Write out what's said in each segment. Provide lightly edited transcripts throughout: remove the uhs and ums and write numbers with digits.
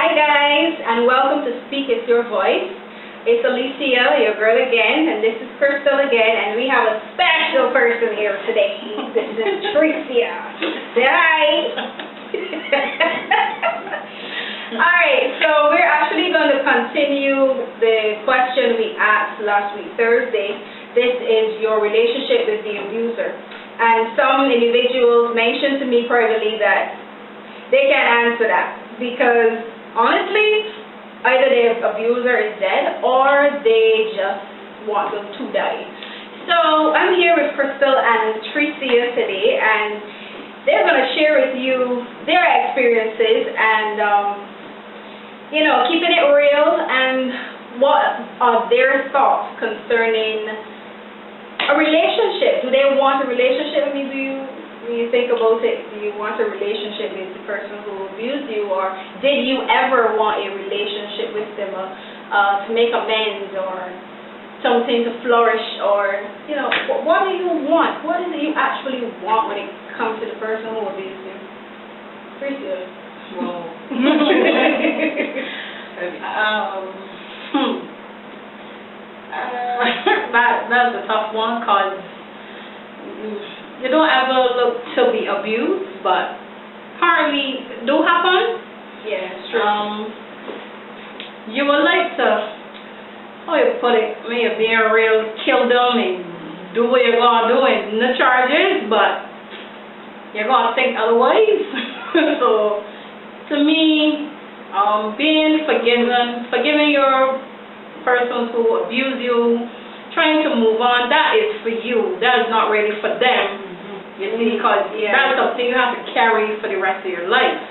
Hi guys, and welcome to Speak It's Your Voice. It's Alicia, your girl again, and this is Crystal again, and we have a special person here today. This is Tricia. Say hi. Alright, so we're actually going to continue the question we asked last week, Thursday. This is your relationship with the abuser. And some individuals mentioned to me privately that they can't answer that because honestly, either the abuser is dead or they just want them to die. So I'm here with Crystal and Tricia today, and they're going to share with you their experiences and, keeping it real and what are their thoughts concerning a relationship. Do they want a relationship with you? When you think about it, do you want a relationship with the person who abused you, or did you ever want a relationship with them to make amends or something to flourish, or, what do you want? What is it you actually want when it comes to the person who abused you? Tricia. Well, that's a tough one because you don't ever look to be abused, but apparently it do happen. Yeah, it's true. You would like to, how you put it, maybe being real, kill them and do what you're going to do in the charges, but you're going to think otherwise. So, to me, forgiving your persons who abuse you, trying to move on, that is for you. That is not really for them. You see, because that's something you have to carry for the rest of your life.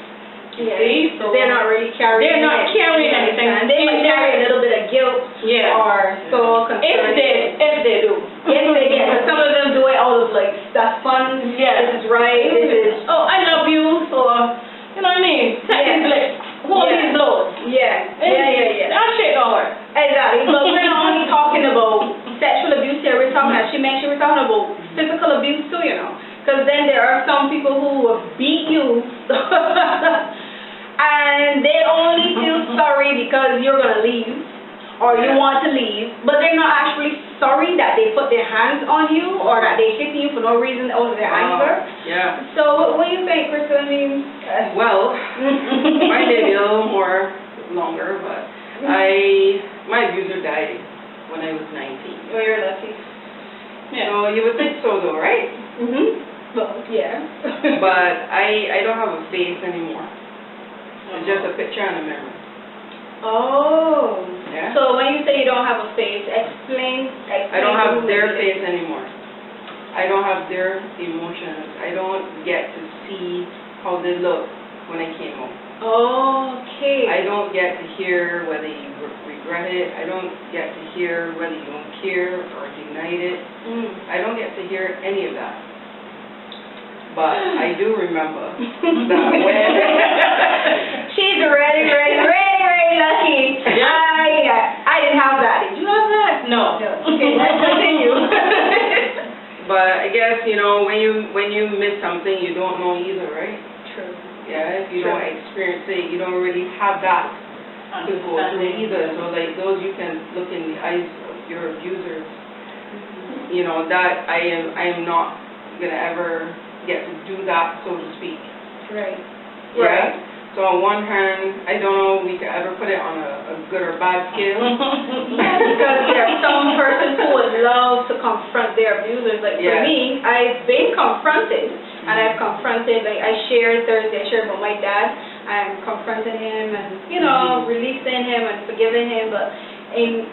You see? So they're not really carrying anything. And they might carry a little bit of guilt or soul concern. If they do. Yes, they do. But some of them do it out of that's fun. Yeah. This is right. This is, I love you. So, you know what I mean? Take these lips. Hold these blows. Yeah. That shit don't work. Exactly. But we're not only talking about sexual abuse here. We're talking about, she mentioned, we're talking about physical abuse too, Because then there are some people who will beat you and they only feel sorry because you're going to leave or you want to leave, but they're not actually sorry that they put their hands on you or that they hit you for no reason over their anger. Yeah. So what do you think, Crystal? Well, mine may be a little more longer, but my abuser died when I was 19. Oh, you're lucky. Yeah. So you would think so though, right? Well, yeah. But I don't have a face anymore. It's just a picture and a memory. Oh. Yeah. So when you say you don't have a face, explain I don't have their face anymore. I don't have their emotions. I don't get to see how they look when I came home. Okay. I don't get to hear whether you regret it. I don't get to hear whether you don't care or denied it. I don't get to hear any of that. But I do remember that when... She's really lucky. Yeah. I didn't have that. Did you have that? No. Okay, let's continue. But I guess, when you miss something, you don't know either, right? True. Yeah, if you don't experience it, you don't really have that to go through either. So like those, you can look in the eyes of your abusers. That I am not gonna ever get to do that, so to speak. Right. Yeah. So on one hand, I don't know if we could ever put it on a good or bad scale. Yeah, because there are some persons who would love to confront their abusers. Like for me, I've been confronted, and I've confronted, like I shared Thursday, about my dad. I'm confronting him and, releasing him and forgiving him. But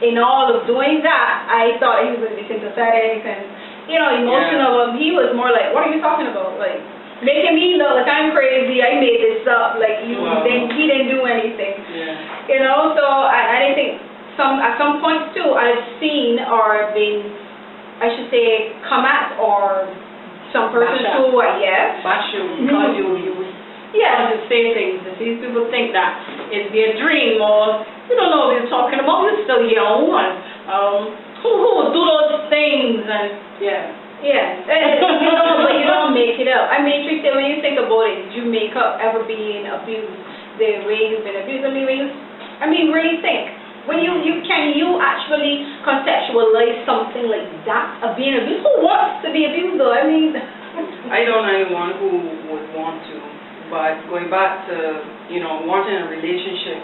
in all of doing that, I thought he was going to be sympathetic and, emotional. He was more like, what are you talking about? Like, making me look like I'm crazy. I made this up. Like, he didn't do anything. Yeah. So I didn't think at some points too, I've seen or been, I should say, come at or some person who, Bash you, cause you say things. If these people think that it's their dream or you don't know what you're talking about, you're still young and who would do those things and but you don't make it up. I mean, Tricia, when you think about it, did you make up ever being abused? the way you've been abused? I mean, really think. When can you actually conceptualize something like that of being abused? Who wants to be abused though? I mean, I don't know anyone who would want to, but going back to, wanting a relationship,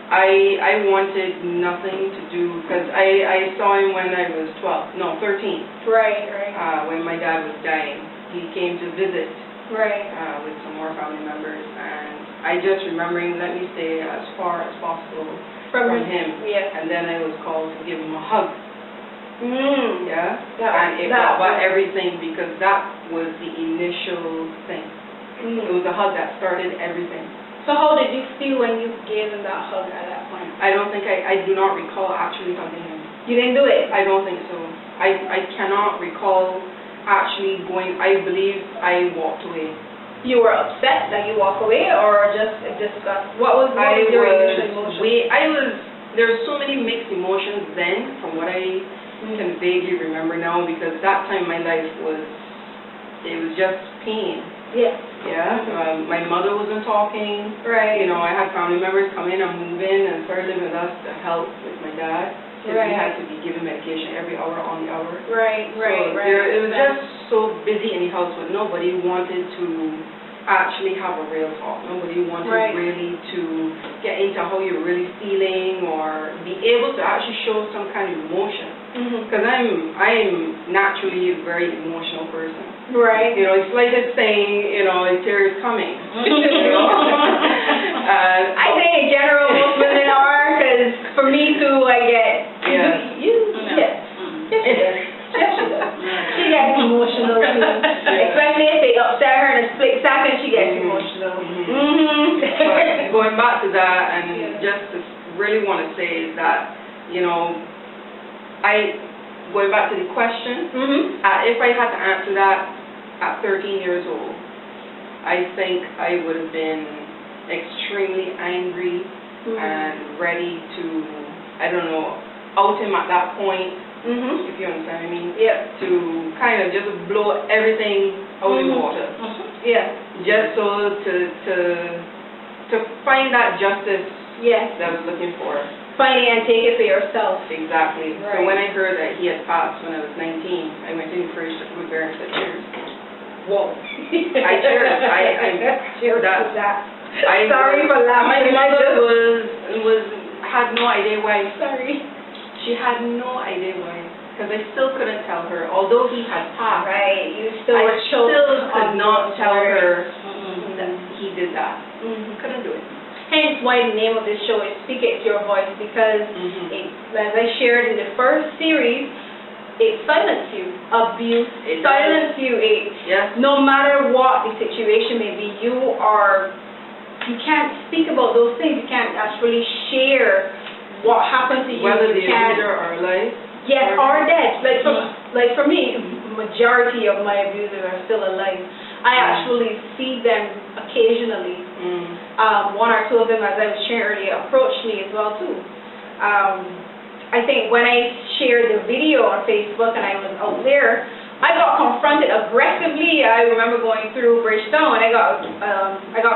I wanted nothing to do, because I saw him when I was 13. Right. When my dad was dying. He came to visit. Right. With some more family members, and I just remembering, let me stay as far as possible from him. Yeah. And then I was called to give him a hug. Yeah. And it brought about everything, because that was the initial thing. It was a hug that started everything. So how did you feel when you gave him that hug at that point? I do not recall actually hugging him. You didn't do it? I don't think so. I cannot recall actually going. I believe I walked away. You were upset that you walked away, or just disgust? What was your initial emotion? There's so many mixed emotions then, from what I can vaguely remember now, because that time my life was just pain. Yeah. Yeah. My mother wasn't talking. Right. I had family members come in and move in and start living with us to help with my dad. Because we had to be given medication every hour on the hour. Right. It was just so busy in the house, but nobody wanted to actually have a real talk. Nobody wanted really to get into how you're really feeling, or be able to actually show some kind of emotion. Because I'm naturally a very emotional person. Right. It's like it's saying, a tear is coming. I think in general most women are, because for me too, I get. Yes, she does. She gets emotional too. Especially if they upset her in a split second, she gets emotional. But going back to that, and just to really want to say is that, going back to the question, if I had to answer that at 13 years old, I think I would have been extremely angry and ready to, out him at that point, if you understand what I mean, to kind of just blow everything out of the water. Just so to find that justice that I was looking for. Finding and take it for yourself. Exactly. So when I heard that he had passed when I was 19, I went in for with bare and said, cheers. Whoa. I cheered. Cheers to that. Sorry for laughing. My mother had no idea why. Sorry. She had no idea why. Because I still couldn't tell her, although he had passed. Right. You still were still could not tell her that he did that. Couldn't do it. Hence why the name of this show is Speak It to Your Voice, because as I shared in the first series, it silences you. Abuse silences you. No matter what the situation may be, you can't speak about those things. You can't actually share what happened to you. Whether the abuser are alive. Yes, or dead. Like for me, majority of my abusers are still alive. I actually see them occasionally. One or two of them, as I was sharing earlier, approached me as well too. I think when I shared the video on Facebook and I was out there, I got confronted aggressively. I remember going through Bridgetown and I got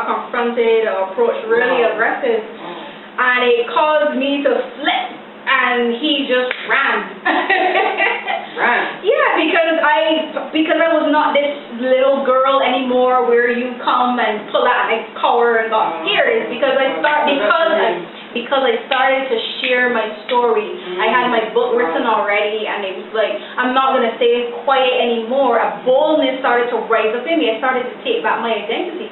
confronted or approached really aggressive, and it caused me to flip, and he just ran. Yeah, because I was not this little girl anymore where you come and pull out and cower and got scared. It's because I started to share my story. I had my book written already, and it was like, I'm not going to stay quiet anymore. A boldness started to rise up in me. I started to take back my identity.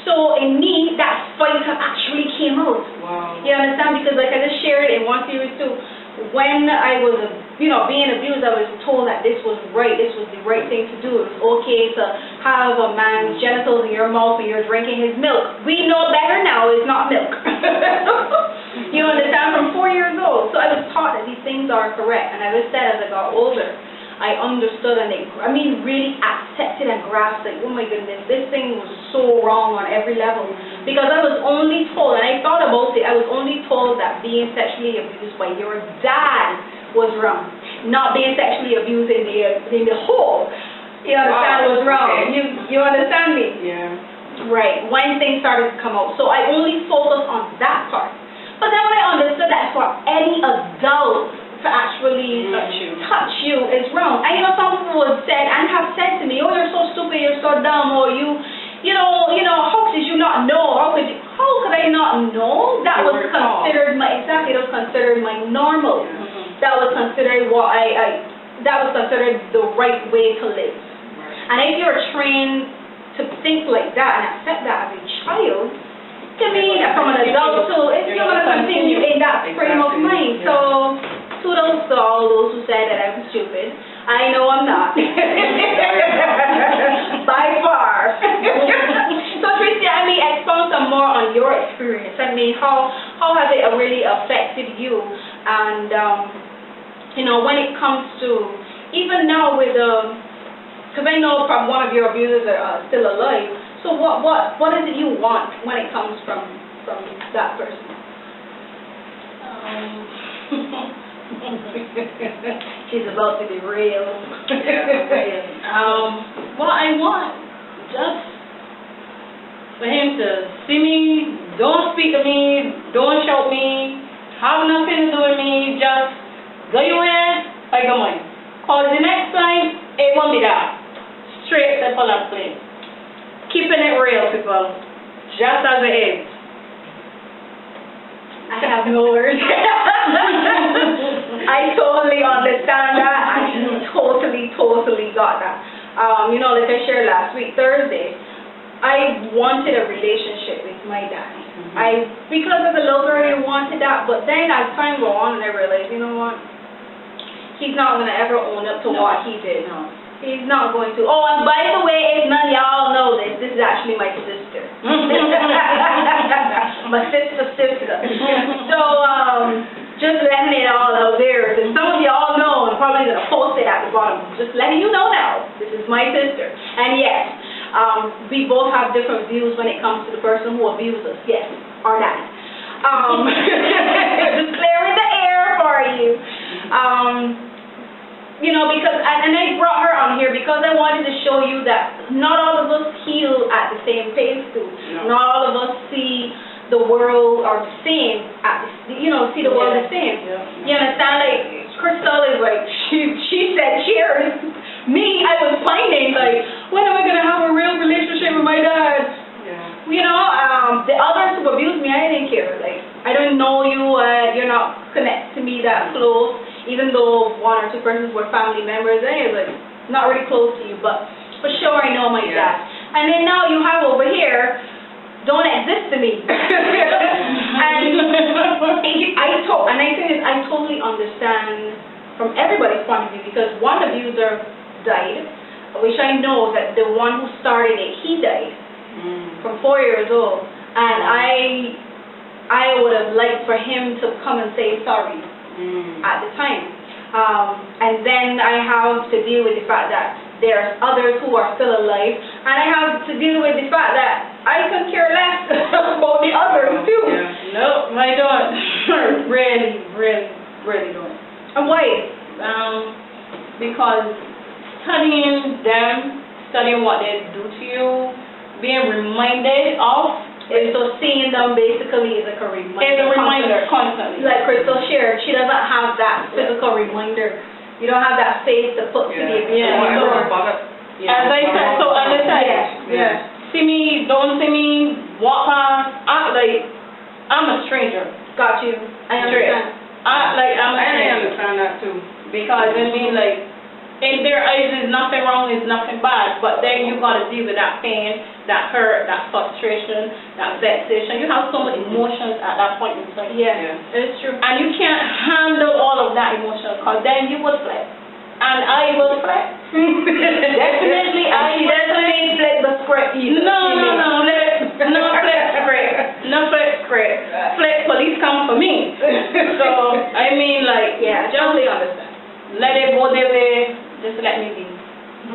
So in me, that fighter actually came out. Wow. You understand? Because like I just shared in one series too, when I was, being abused, I was told that this was right. This was the right thing to do. It was okay to have a man's genitals in your mouth when you're drinking his milk. We know better now. It's not milk. You understand? From 4 years old. So I was taught that these things are correct. And as I said, as I got older, I understood and really accepted and grasped that, oh my goodness, this thing was so wrong on every level. Because I was only told, and I thought about it, I was only told that being sexually abused by your dad was wrong. Not being sexually abused in the hole, you understand, was wrong. Okay. You understand me? Yeah. Right, when things started to come out. So I only focused on that part. But then when I understood that for any adult to actually touch you is wrong. And some people have said and have said to me, oh, you're so stupid, you're so dumb, or how could you not know? How could I not know? That was considered that was considered my normal. That was considered that was considered the right way to live. And if you're trained to think like that and accept that as a child, to me, from an adult too, you're going to continue in that frame of mind. So, kudos to all those who said that I'm stupid. I know I'm not. By far. So, Tracy, expound some more on your experience. How has it really affected you? And, when it comes to, even now with because I know from one of your abusers are still alive. So what is it you want when it comes from that person? She's about to be real. What I want, just for him to see me, don't speak to me, don't shout me, have nothing to do with me, just go your way, I go mine. Cause the next time, it won't be that. Straight, simple and plain. Keeping it real, people. Just as it is. I have no words. I totally understand that. I totally got that. Like I shared last week, Thursday, I wanted a relationship with my dad. Because as a little girl, I wanted that, but then as time go on, and I realized, you know what? He's not going to ever own up to what he did. No. He's not going to. Oh, and by the way, if none of y'all know this is actually my sister. My sister. So, just letting it all out there. And some of y'all know, I'm probably going to post it at the bottom. Just letting you know now, this is my sister. And yes, we both have different views when it comes to the person who abused us. Yes, or not. Just clearing the air for you. Because, and I brought her on here because I wanted to show you that not all of us heal at the same pace too. No. Not all of us see the world or the same see the world the same. Yeah. You understand? Like, Crystal is like, she said cheers. Me, I was finding, like, when am I going to have a real relationship with my dad? Yeah. The others who abused me, I didn't care. Like, I don't know you, you're not connected to me that close. Even though one or two persons were family members, I was like, not really close to you, but for sure I know my dad. And then now you have over here, don't exist to me. And I totally understand from everybody's point of view, because one abuser died, which I know that the one who started it, he died from 4 years old. And I would have liked for him to come and say sorry. At the time. And then I have to deal with the fact that there's others who are still alive, and I have to deal with the fact that I could care less about the others too. Yeah. No, I don't. really don't. And why? Because studying them, studying what they do to you, being reminded of. So seeing them basically is like a reminder. It's a reminder constantly. Like Crystal shared, she doesn't have that physical reminder. You don't have that face to put to the As I said, so on the side. See me, don't see me, walk past. I'm a stranger. Got you. I understand. I'm a stranger. I understand that too. Because in their eyes, there's nothing wrong, there's nothing bad, but then you got to deal with that pain, that hurt, that frustration, that vexation. You have so many emotions at that point in time. Yeah, it's true. And you can't handle all of that emotion, because then you will flex. And I will flex. Definitely, She doesn't mean flip the script either. No, flex script. No flex script. Flex police come for me. So, yeah, totally understand. Let it go their way, just let me be.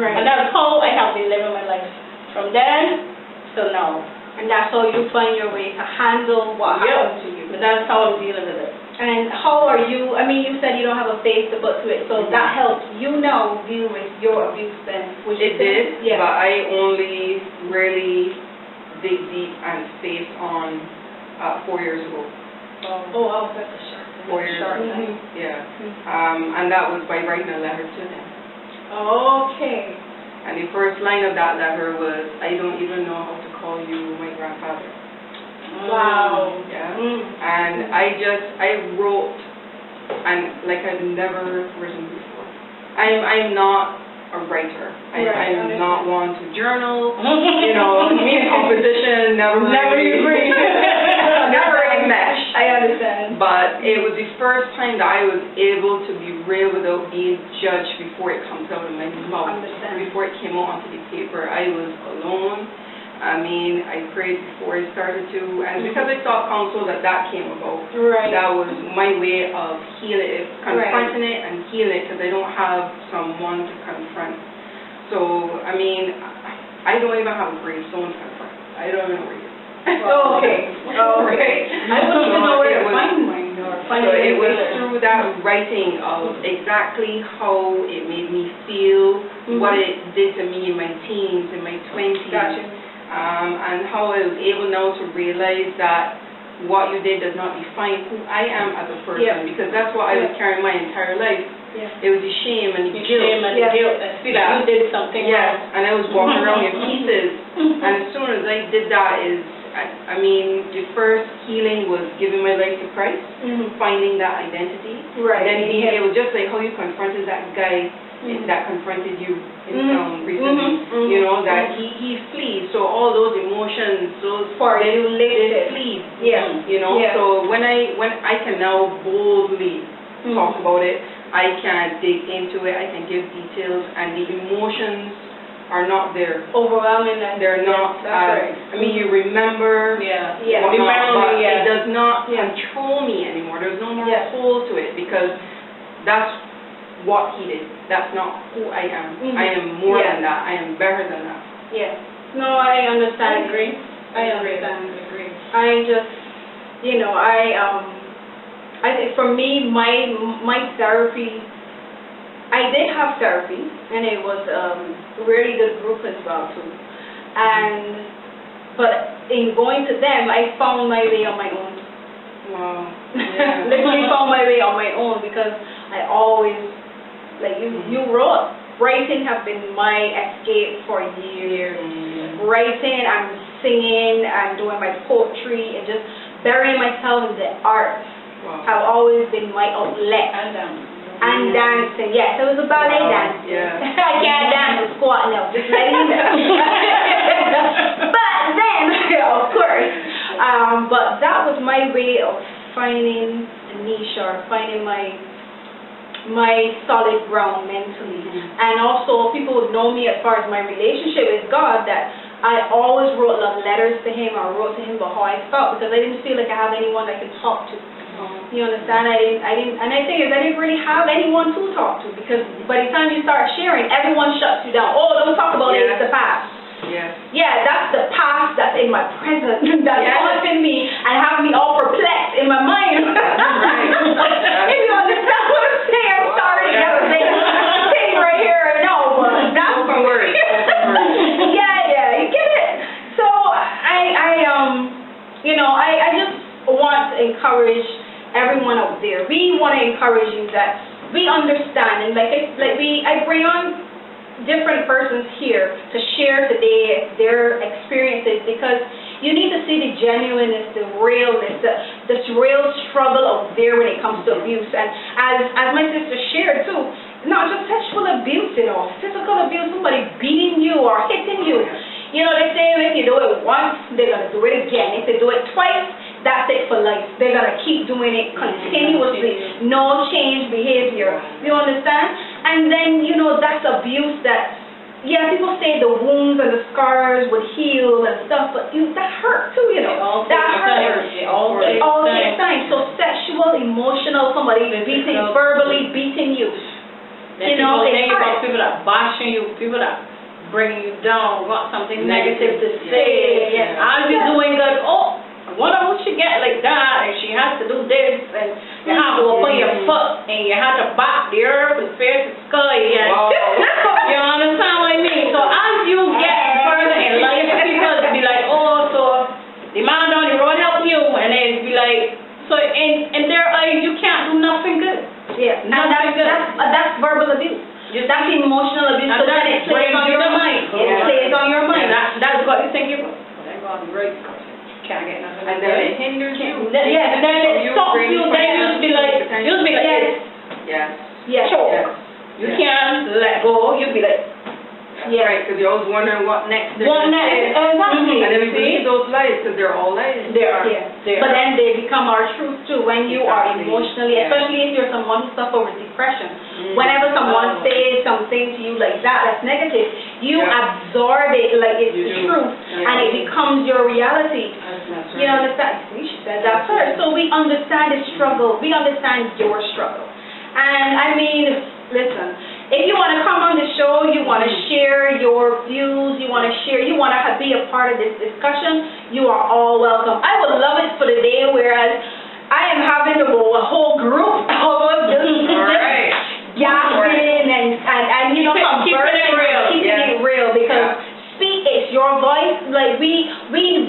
Right. And that's how I have been living my life. From then till now. And that's how you find your way to handle what happened to you. But that's how I'm dealing with it. And how are you, you said you don't have a face to put to it, so that helps you now deal with your abuse then. It did, but I only really dig deep and face on 4 years ago. Oh, wow, that's a short. 4 years Short ago. time. Yeah. And that was by writing a letter to him. Okay. And the first line of that letter was, I don't even know how to call you my grandfather. Wow. Yeah. Mm. And I wrote, and like I've never written before. I'm not a writer. Right, I'm not one to journal. Mm. You know, me and composition never really agree. never really mesh. I understand. But it was the first time that I was able to be real without being judged before it comes out of my mouth. Understand. Before it came out onto the paper, I was alone. I mean, I prayed before I started to, and because I sought counsel that came about. Right. That was my way of healing it, confronting it and healing it, because I don't have someone to confront. So, I mean, I don't even have a gravestone to confront. I don't even know where it is. Okay. Okay. I wouldn't even know where to It was- find mine or find So it was it. through that writing of exactly how it made me feel, what it did to me in my teens, in my 20s. Gotcha. And how I was able now to realize that what you did does not define who I am as a person, Yeah. because that's what I was carrying my entire life. Yeah. It was the shame and the You guilt. shame and Yeah. guilt and feel like you did something Yes, wrong. and I was walking around in pieces. And as soon as I did that I mean, the first healing was giving my life to Christ, Mhm. finding that identity. Right. And then being Yeah. able, just like how you confronted that guy that confronted you in town recently, Mhm. you know, that he flees. So all those emotions, those they flee. Yeah. You know, Yeah. so when I can now boldly talk about it, I can dig into it, I can give details, and the emotions are not there. Overwhelming. And They're not. That's right. I mean, you remember. Yeah. Yeah. whatnot, but Yeah. it does not Yeah. control me anymore. There's no more Yeah. hold to it, because that's what he did. That's not who I am. Mhm. I am more Yeah. than that. I am better than that. Yeah. No, I understand. I agree. I understand. I agree. I just, you know, I think for me, my therapy, I did have therapy, and it was a really good group as well too. But in going to them, I found my way on my own. Wow. Yeah. Literally found my way on my own, because I always, like you wrote, writing have been my escape for years. Writing and singing and doing my poetry and just burying myself in the arts Wow. have always been my outlet. And dancing, yes, it was a ballet dance. Yeah. I can't dance a squat, no, just letting you know. But then, of course, but that was my way of finding a niche, or finding my solid ground mentally. And also, people would know me as far as my relationship with God, that I always wrote love letters to Him, or wrote to Him about how I felt, because I didn't feel like I have anyone I could talk to. You understand? I didn't, and I think is I didn't really have anyone to talk to, because by the time you start sharing, everyone shuts you down. Oh, don't talk about it, it's the past. Yes. Yeah, that's the past that's in my present, that's haunting me and have me all perplexed in my mind. If you understand what I'm saying, I'm sorry to never say thing right here, no, but that's Open words. yeah, you get it. So I just want to encourage everyone out there. We want to encourage you that we understand, and I bring on different persons here to share today their experiences, because you need to see the genuineness, the realness, this real struggle out there when it comes to abuse. And as my sister shared too, not just sexual abuse, physical abuse, somebody beating you or hitting you. You know, they say if you do it once, they're going to do it again. If they do it twice, that's it for life. They're going to keep doing it continuously. No change behavior. You understand? And then, that's abuse that, people say the wounds and the scars would heal and stuff, but that hurt too, That hurt. It all takes All time. takes time. So sexual, emotional, somebody verbally beating you. Then people think about people that bashing you, people that bringing you down, want something negative to say. Yeah. I'll be doing good. Oh, I wonder what she get like that, and she has to do this, and you have to open your foot, and you have to back the earth and face the sky. And Wow. you understand what I mean? So as you get further in life, people will be like, oh, so Yeah, and Nothing good. that's verbal abuse. That's emotional abuse, And so that then it plays brings on you your to mind. mind. It Yeah. plays on your mind. That's what you think you're going to be right. Can't get nothing. And then it hinders you. Yeah, and then it stops you, then you'll be like Yes. this. Yes, Yes. yes. You can't let go, you'll be like, That's right, because you're always wondering what next they're what gonna next? say. Exactly. And then we See? believe those lies, because they're all lies. They are. Yeah. They But are. then they become our truth too when you are Exactly. emotionally, Yeah. especially if you're someone who suffers with depression. Mm. Whenever someone Oh. says something to you like that's negative, you Yeah. absorb it like it's You the do. truth, Yeah. and it becomes your reality. That's You understand? See, she said that first. So we understand the struggle. We understand your struggle. And I mean, listen, if you want to come on the show, you want to share your views, you want to be a part of this discussion, you are all welcome. I would love it for the day, whereas I am having a whole group of us just Alright. yapping and you know, Keeping it conversing, real. keeping Yeah. it real, because Yeah. speak it's your voice. Like we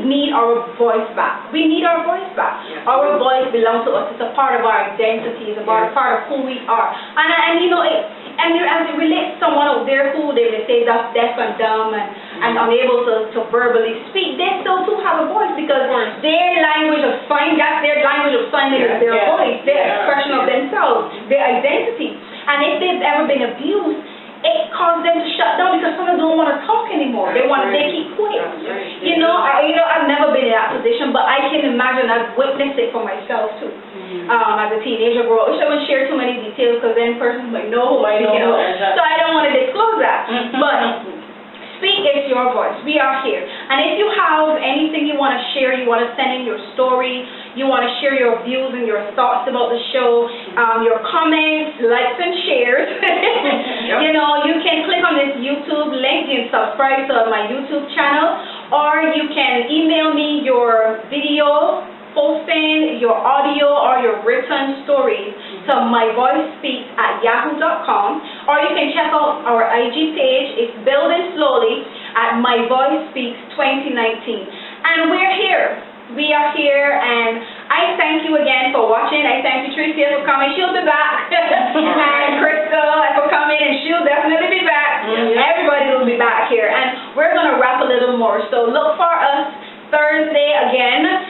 need our voice back. We need our voice back. Yes. Our voice belongs to us. It's a part of our identity. It's a part Yes. of who we are. And you know it. And as it relates to someone out there who they may say that's deaf and dumb and unable to verbally speak, they still too have a voice, because their language of sign, that's their language of sign, is their Yeah. voice, their Yeah. expression of themselves, their identity. And if they've ever been abused, it caused them to shut down, because some of them don't want to talk anymore. They keep quiet. That's right. You know, I've never been in that position, but I can imagine I've witnessed it for myself too. As a teenager girl, I wish I wouldn't share too many details, because then persons might know who I Might know, am. exactly. So I don't want to disclose that. But speak is your voice. We are here. And if you have anything you want to share, you want to send in your story, you want to share your views and your thoughts about the show, your comments, likes and shares, you know, you can click on this YouTube link and subscribe to my YouTube channel, or you can email me your video posting, your audio, or your written stories to myvoicespeaks@yahoo.com, or you can check out our IG page. It's building slowly at My Voice Speaks 2019. And we're here. We are here, and I thank you again for watching. I thank Patricia for coming. She'll be back. And Crystal for coming, and she'll definitely be back. Everybody will be back here. And we're going to wrap a little more. So look for us Thursday again.